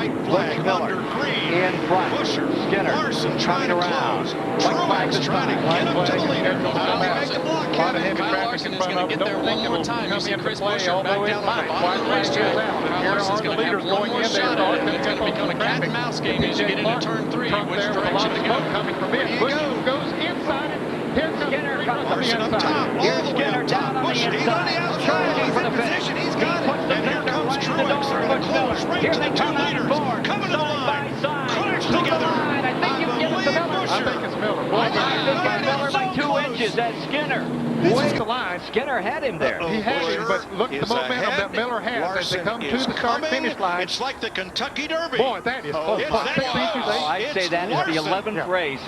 White flag under green. In front. Busher. Skinner. Larson trying to around. close. Truex trying to get him to the leader. How do they make the block, Kevin? Kyle Larson is going to get there one more time. You see Chris Busher back down on the bottom of the racetrack. Kyle Larson's going to have one more shot at it, and it's going to become a cat and mouse game as you get into turn 3. Which direction to go? There you go. Goes inside it. Here comes Skinner comes Larson up top. Here's All the way Skinner up down top. on the Busher. He's on the inside. outside. He's For in the finish. position. He's He got it. puts the And here finger comes right in the Truex. door. They're going to close right Here to they the 2 come out leaders. of board. Coming to the Side line. by side. Clash To the together. line. I think you get it to Miller. I think it's Miller. I think it's Miller by 2 inches. That's Skinner. This is the line. Skinner had him there. He had him, but look at the momentum that Miller has as they come to the start-finish line. It's like the Kentucky Derby. Boy, that is close. It's 6 that inches, close. I'd say that is the Larson. 11th race.